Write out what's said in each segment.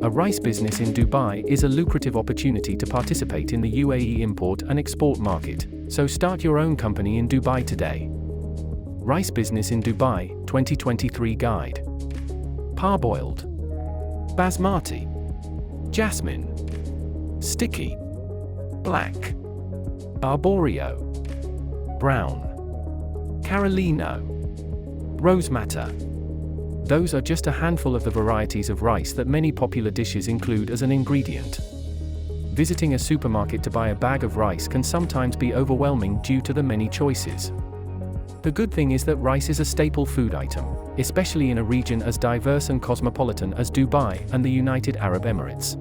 A rice business in Dubai is a lucrative opportunity to participate in the UAE import and export market, so start your own company in Dubai today. Rice Business in Dubai, 2023 Guide. Parboiled, Basmati, Jasmine, Sticky, Black, Arborio, Brown, Carolino, Rosemata. Those are just a handful of the varieties of rice that many popular dishes include as an ingredient. Visiting a supermarket to buy a bag of rice can sometimes be overwhelming due to the many choices. The good thing is that rice is a staple food item, especially in a region as diverse and cosmopolitan as Dubai and the United Arab Emirates.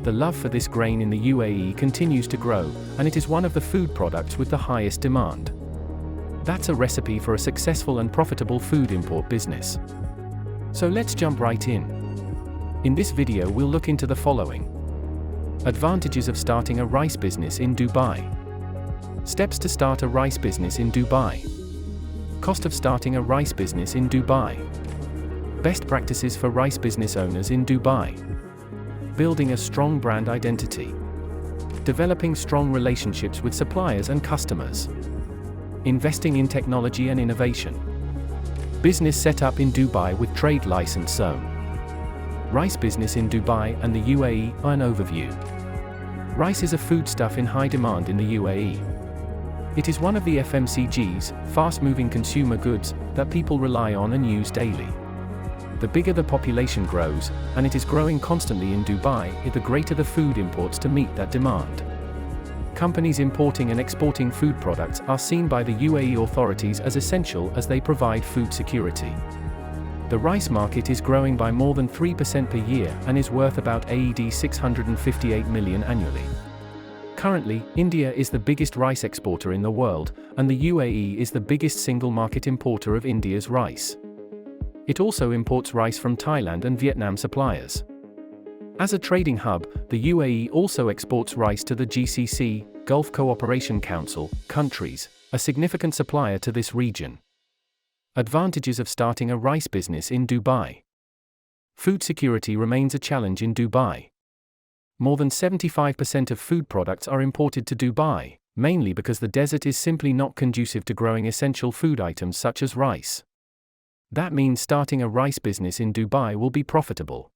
The love for this grain in the UAE continues to grow, and it is one of the food products with the highest demand. That's a recipe for a successful and profitable food import business. So let's jump right in. In this video we'll look into the following. Advantages of starting a rice business in Dubai. Steps to start a rice business in Dubai. Cost of starting a rice business in Dubai. Best practices for rice business owners in Dubai. Building a strong brand identity. Developing strong relationships with suppliers and customers. Investing in technology and innovation. Business setup in Dubai with trade license zone. Rice business in Dubai and the UAE. An overview. Rice is a foodstuff in high demand in the UAE. It is one of the FMCGs, fast-moving consumer goods, that people rely on and use daily. The bigger the population grows, and it is growing constantly in Dubai, the greater the food imports to meet that demand. Companies importing and exporting food products are seen by the UAE authorities as essential as they provide food security. The rice market is growing by more than 3% per year and is worth about AED 658 million annually. Currently, India is the biggest rice exporter in the world, and the UAE is the biggest single market importer of India's rice. It also imports rice from Thailand and Vietnam suppliers. As a trading hub, the UAE also exports rice to the GCC, Gulf Cooperation Council, countries, a significant supplier to this region. Advantages of starting a rice business in Dubai. Food security remains a challenge in Dubai. More than 75% of food products are imported to Dubai, mainly because the desert is simply not conducive to growing essential food items such as rice. That means starting a rice business in Dubai will be profitable.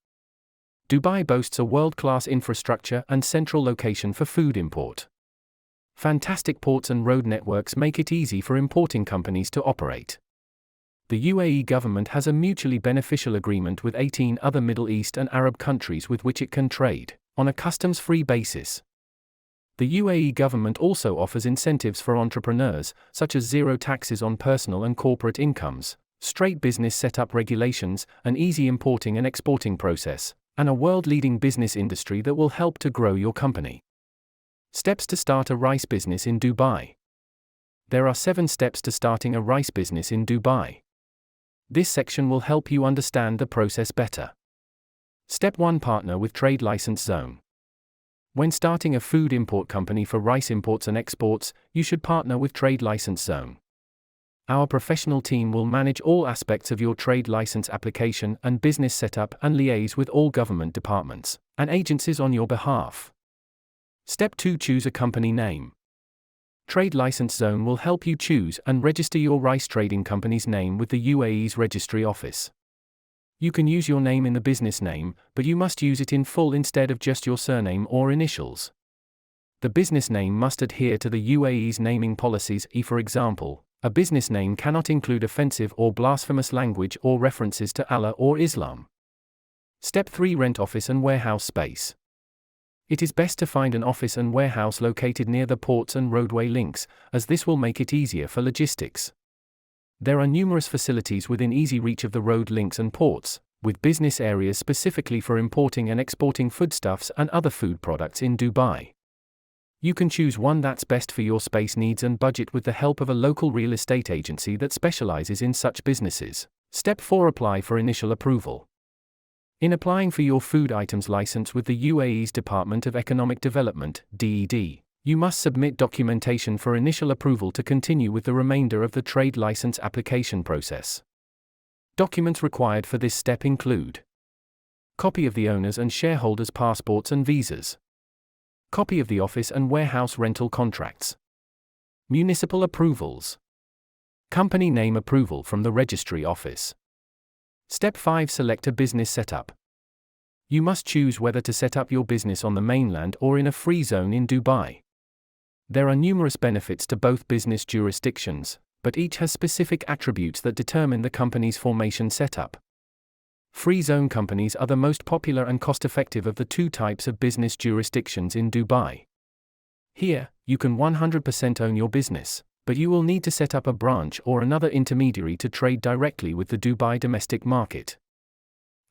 Dubai boasts a world-class infrastructure and central location for food import. Fantastic ports and road networks make it easy for importing companies to operate. The UAE government has a mutually beneficial agreement with 18 other Middle East and Arab countries with which it can trade, on a customs-free basis. The UAE government also offers incentives for entrepreneurs, such as zero taxes on personal and corporate incomes, straight business setup regulations, an easy importing and exporting process, and a world-leading business industry that will help to grow your company. Steps to start a rice business in Dubai. There are 7 steps to starting a rice business in Dubai. This section will help you understand the process better. Step 1. Partner with trade license zone. When starting a food import company for rice imports and exports, you should partner with trade license zone. Our professional team will manage all aspects of your trade license application and business setup and liaise with all government departments and agencies on your behalf. Step 2. Choose a company name. Trade License Zone will help you choose and register your rice trading company's name with the UAE's registry office. You can use your name in the business name, but you must use it in full instead of just your surname or initials. The business name must adhere to the UAE's naming policies. For example, a business name cannot include offensive or blasphemous language or references to Allah or Islam. Step 3. Rent office and warehouse space. It is best to find an office and warehouse located near the ports and roadway links, as this will make it easier for logistics. There are numerous facilities within easy reach of the road links and ports, with business areas specifically for importing and exporting foodstuffs and other food products in Dubai. You can choose one that's best for your space needs and budget with the help of a local real estate agency that specializes in such businesses. Step 4. Apply for initial approval. In applying for your food items license with the UAE's Department of Economic Development, DED, you must submit documentation for initial approval to continue with the remainder of the trade license application process. Documents required for this step include Copy of the owners' and shareholders' passports and visas. Copy of the office and warehouse rental contracts. Municipal approvals. Company name approval from the registry office. Step 5. Select a business setup. You must choose whether to set up your business on the mainland or in a free zone in Dubai. There are numerous benefits to both business jurisdictions, but each has specific attributes that determine the company's formation setup. Free zone companies are the most popular and cost-effective of the two types of business jurisdictions in Dubai. Here, you can 100% own your business, but you will need to set up a branch or another intermediary to trade directly with the Dubai domestic market.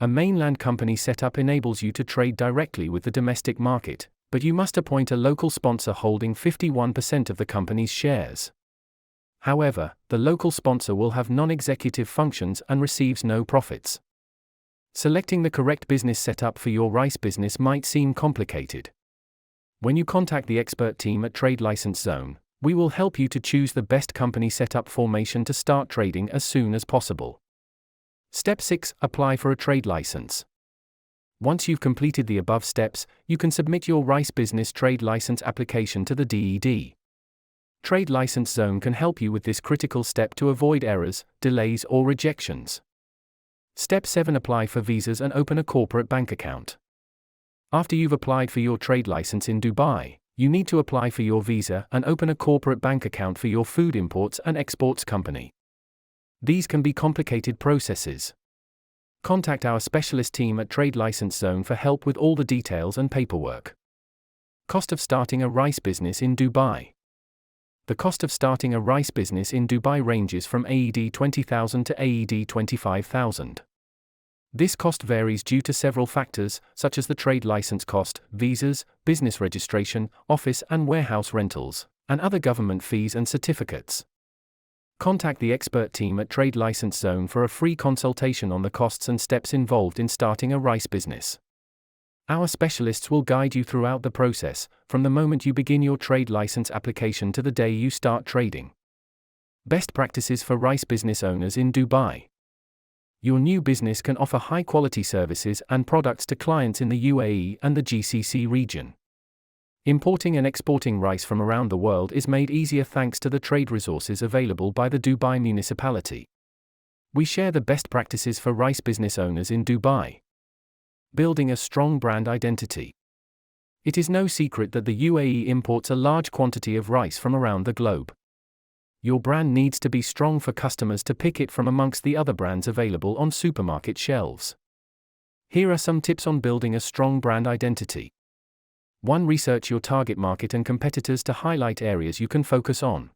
A mainland company setup enables you to trade directly with the domestic market, but you must appoint a local sponsor holding 51% of the company's shares. However, the local sponsor will have non-executive functions and receives no profits. Selecting the correct business setup for your rice business might seem complicated. When you contact the expert team at Trade License Zone, we will help you to choose the best company setup formation to start trading as soon as possible. Step 6. Apply for a trade license. Once you've completed the above steps, you can submit your rice business trade license application to the DED. Trade License Zone can help you with this critical step to avoid errors, delays, or rejections. Step 7. Apply for visas and open a corporate bank account. After you've applied for your trade license in Dubai, you need to apply for your visa and open a corporate bank account for your food imports and exports company. These can be complicated processes. Contact our specialist team at Trade License Zone for help with all the details and paperwork. Cost of starting a rice business in Dubai. The cost of starting a rice business in Dubai ranges from AED 20,000 to AED 25,000. This cost varies due to several factors, such as the trade license cost, visas, business registration, office and warehouse rentals, and other government fees and certificates. Contact the expert team at Trade License Zone for a free consultation on the costs and steps involved in starting a rice business. Our specialists will guide you throughout the process, from the moment you begin your trade license application to the day you start trading. Best practices for rice business owners in Dubai. Your new business can offer high-quality services and products to clients in the UAE and the GCC region. Importing and exporting rice from around the world is made easier thanks to the trade resources available by the Dubai municipality. We share the best practices for rice business owners in Dubai. Building a strong brand identity. It is no secret that the UAE imports a large quantity of rice from around the globe. Your brand needs to be strong for customers to pick it from amongst the other brands available on supermarket shelves. Here are some tips on building a strong brand identity. 1. Research your target market and competitors to highlight areas you can focus on.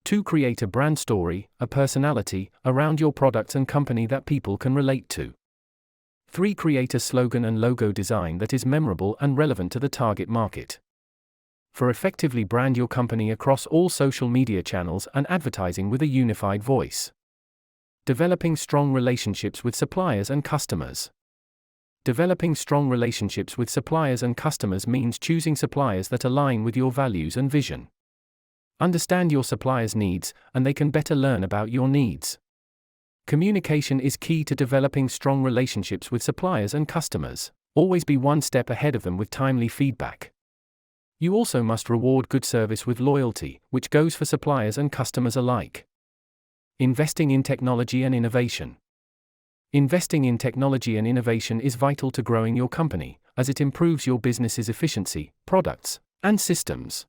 2. Create a brand story, a personality, around your products and company that people can relate to. 3. Create a slogan and logo design that is memorable and relevant to the target market. 4. Effectively brand your company across all social media channels and advertising with a unified voice. Developing strong relationships with suppliers and customers. Developing strong relationships with suppliers and customers means choosing suppliers that align with your values and vision. Understand your suppliers' needs, and they can better learn about your needs. Communication is key to developing strong relationships with suppliers and customers. Always be one step ahead of them with timely feedback. You also must reward good service with loyalty, which goes for suppliers and customers alike. Investing in technology and innovation. Investing in technology and innovation is vital to growing your company, as it improves your business's efficiency, products, and systems.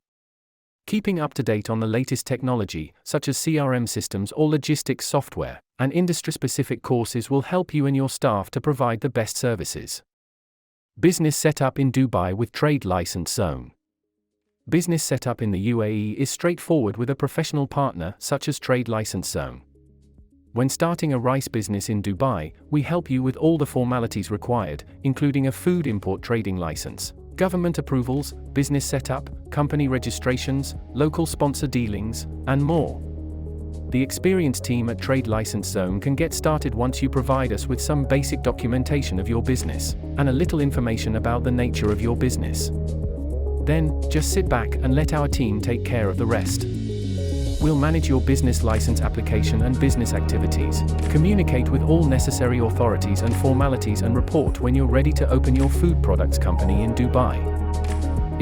Keeping up to date on the latest technology, such as CRM systems or logistics software, and industry-specific courses will help you and your staff to provide the best services. Business setup in Dubai with Trade License Zone. Business setup in the UAE is straightforward with a professional partner such as Trade License Zone. When starting a rice business in Dubai, we help you with all the formalities required, including a food import trading license, government approvals, business setup, company registrations, local sponsor dealings, and more. The experienced team at Trade License Zone can get started once you provide us with some basic documentation of your business, and a little information about the nature of your business. Then, just sit back and let our team take care of the rest. We'll manage your business license application and business activities, communicate with all necessary authorities and formalities, and report when you're ready to open your food products company in Dubai.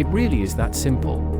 It really is that simple.